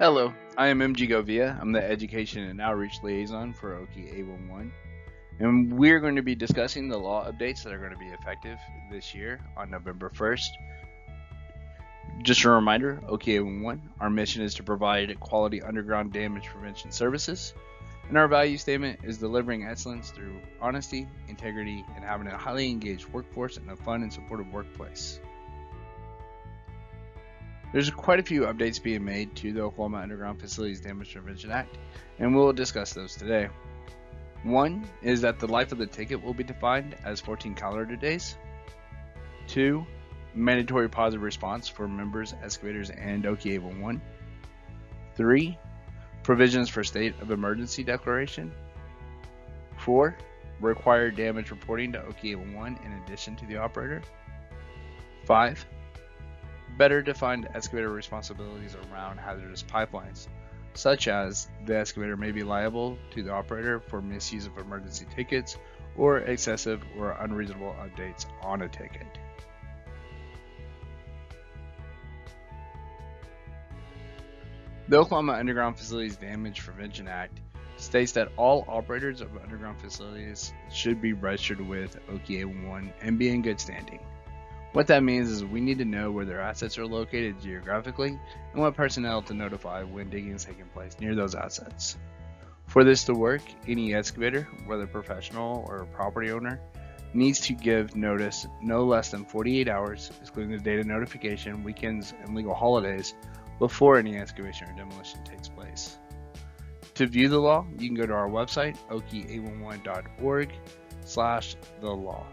Hello, I am MG Govia. I'm the Education and Outreach Liaison for Okie 811, and we're going to be discussing the law updates that are going to be effective this year on November 1st. Just a reminder, Okie 811, our mission is to provide quality underground damage prevention services, and our value statement is delivering excellence through honesty, integrity, and having a highly engaged workforce and a fun and supportive workplace. There's quite a few updates being made to the Oklahoma Underground Facilities Damage Prevention Act, and we'll discuss those today. One is that the life of the ticket will be defined as 14 calendar days. 2, mandatory positive response for members, excavators, and Okie 811. 3, provisions for state of emergency declaration. 4, required damage reporting to Okie 811 in addition to the operator. 5, better defined excavator responsibilities around hazardous pipelines, such as the excavator may be liable to the operator for misuse of emergency tickets or excessive or unreasonable updates on a ticket. The Oklahoma Underground Facilities Damage Prevention Act states that all operators of underground facilities should be registered with Okie 811 and be in good standing. What that means is we need to know where their assets are located geographically and what personnel to notify when digging is taking place near those assets. For this to work, any excavator, whether professional or property owner, needs to give notice no less than 48 hours, excluding the date of notification, weekends, and legal holidays, before any excavation or demolition takes place. To view the law, you can go to our website, okie811.org/the-law.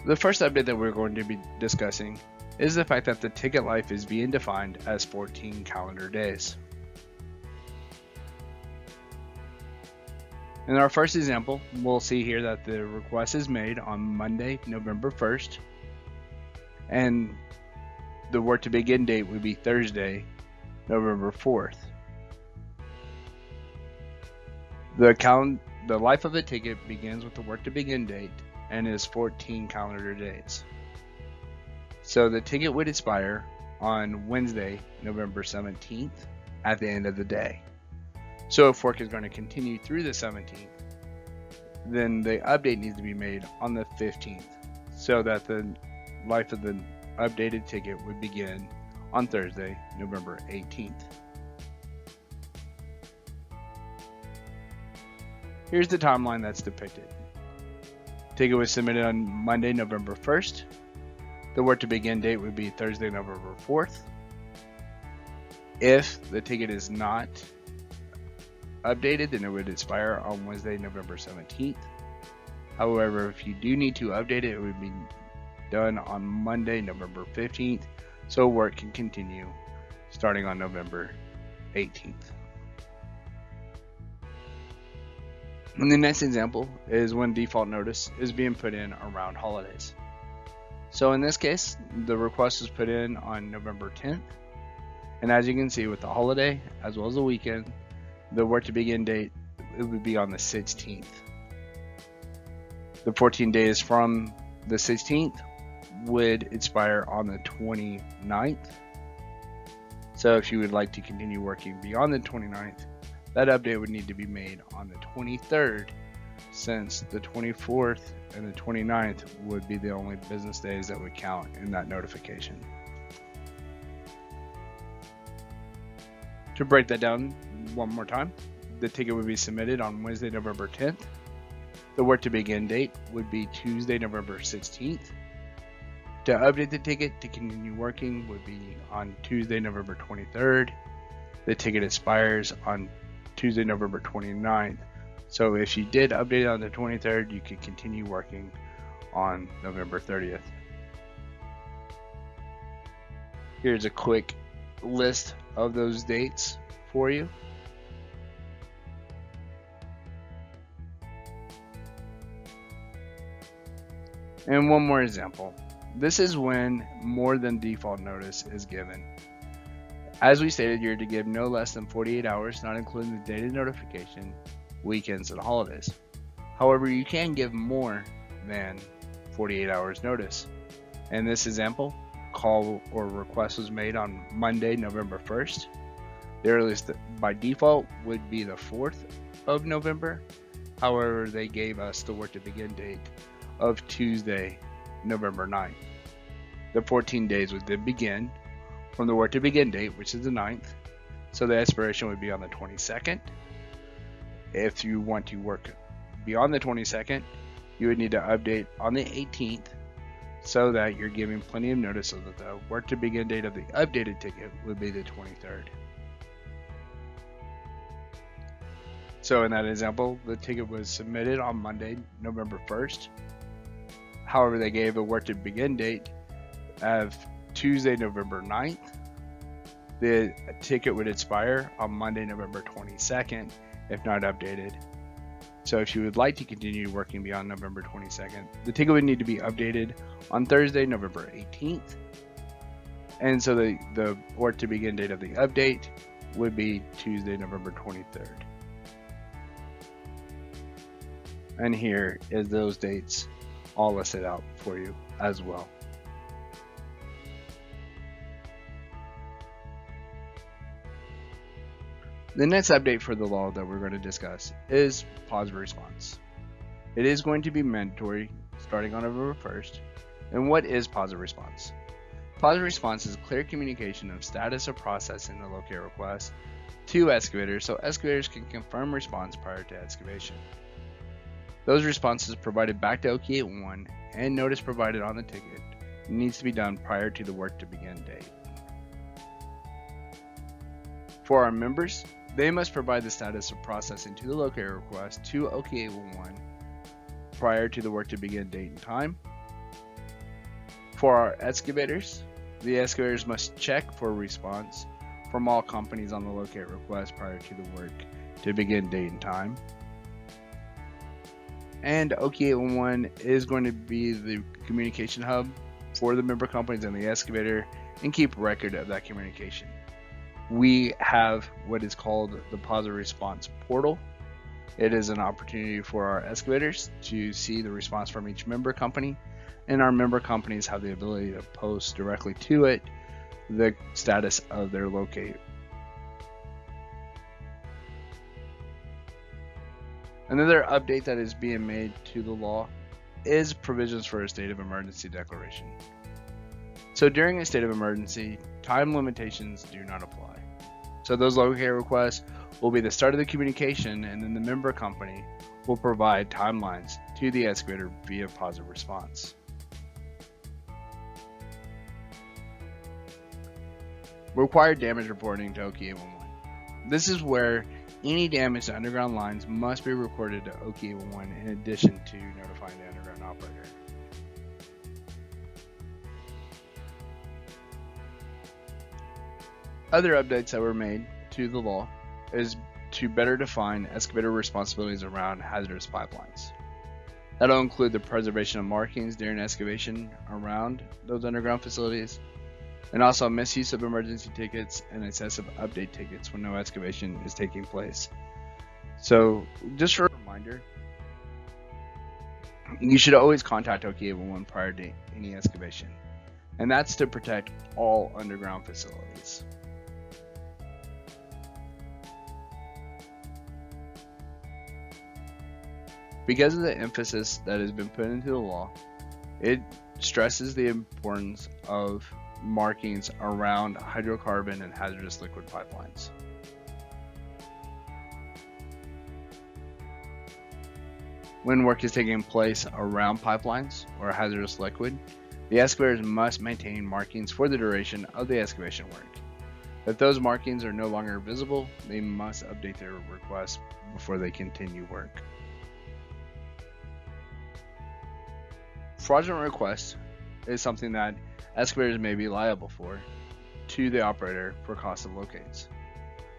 The first update that we're going to be discussing is the fact that the ticket life is being defined as 14 calendar days. In our first example, we'll see here that the request is made on Monday, November 1st, and the work to begin date would be Thursday, November 4th. The life of the ticket begins with the work to begin date and is 14 calendar days. So the ticket would expire on Wednesday, November 17th at the end of the day. So if work is going to continue through the 17th, then the update needs to be made on the 15th so that the life of the updated ticket would begin on Thursday, November 18th. Here's the timeline that's depicted. Ticket was submitted on Monday, November 1st. The work to begin date would be Thursday, November 4th. If the ticket is not updated, then it would expire on Wednesday, November 17th. However, if you do need to update it, it would be done on Monday, November 15th, so work can continue starting on November 18th. And the next example is when default notice is being put in around holidays. So in this case, the request was put in on November 10th. And as you can see with the holiday as well as the weekend, the work to begin date, it would be on the 16th. The 14 days from the 16th would expire on the 29th. So if you would like to continue working beyond the 29th, that update would need to be made on the 23rd, since the 24th and the 29th would be the only business days that would count in that notification. To break that down one more time, the ticket would be submitted on Wednesday, November 10th. The work to begin date would be Tuesday, November 16th. To update the ticket to continue working would be on Tuesday, November 23rd. The ticket expires on Tuesday, November 29th. So if you did update it on the 23rd, you could continue working on November 30th. Here's a quick list of those dates for you. And one more example. This is when more than default notice is given. As we stated, you're to give no less than 48 hours, not including the date of notification, weekends, and holidays. However, you can give more than 48 hours notice. In this example, call or request was made on Monday, November 1st. The earliest by default would be the 4th of November. However, they gave us the work to begin date of Tuesday, November 9th. The 14 days would then begin from the work to begin date, which is the 9th. So the expiration would be on the 22nd. If you want to work beyond the 22nd, you would need to update on the 18th so that you're giving plenty of notice so that the work to begin date of the updated ticket would be the 23rd. So in that example, the ticket was submitted on Monday, November 1st. However, they gave a work to begin date of Tuesday, November 9th. The ticket would expire on Monday, November 22nd, if not updated. So if you would like to continue working beyond November 22nd, the ticket would need to be updated on Thursday, November 18th. And so the work to begin date of the update would be Tuesday, November 23rd. And here is those dates all listed out for you as well. The next update for the law that we're going to discuss is positive response. It is going to be mandatory starting on November 1st. And what is positive response? Positive response is clear communication of status of processing the locate request to excavators so excavators can confirm response prior to excavation. Those responses provided back to OK81 and notice provided on the ticket needs to be done prior to the work to begin date. For our members, they must provide the status of processing to the locate request to OK81 prior to the work to begin date and time. For our excavators, the excavators must check for a response from all companies on the locate request prior to the work to begin date and time. And OK81 is going to be the communication hub for the member companies and the excavator and keep record of that communication. We have what is called the positive response portal. It is an opportunity for our excavators to see the response from each member company, and our member companies have the ability to post directly to it the status of their locate. Another update that is being made to the law is provisions for a state of emergency declaration. So during a state of emergency, time limitations do not apply. So those locate requests will be the start of the communication, and then the member company will provide timelines to the excavator via positive response. Required damage reporting to OK81. This is where any damage to underground lines must be recorded to OK81 in addition to notifying the underground operator. Other updates that were made to the law is to better define excavator responsibilities around hazardous pipelines. That'll include the preservation of markings during excavation around those underground facilities, and also misuse of emergency tickets and excessive update tickets when no excavation is taking place. So just for a reminder, you should always contact OK81 prior to any excavation, and that's to protect all underground facilities. Because of the emphasis that has been put into the law, it stresses the importance of markings around hydrocarbon and hazardous liquid pipelines. When work is taking place around pipelines or hazardous liquid, the excavators must maintain markings for the duration of the excavation work. If those markings are no longer visible, they must update their request before they continue work. Fraudulent requests is something that excavators may be liable for to the operator for cost of locates.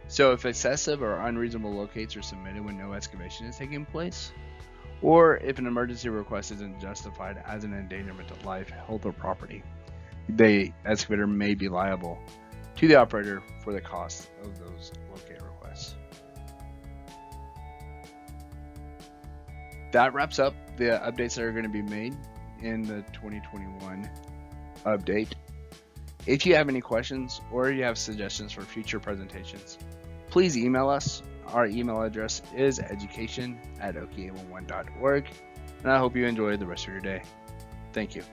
So if excessive or unreasonable locates are submitted when no excavation is taking place, or if an emergency request isn't justified as an endangerment of life, health, or property, the excavator may be liable to the operator for the cost of those locate requests. That wraps up the updates that are going to be made in the 2021 update. If you have any questions or you have suggestions for future presentations, please email us. Our email address is education@oka11.org, and I hope you enjoy the rest of your day. Thank you.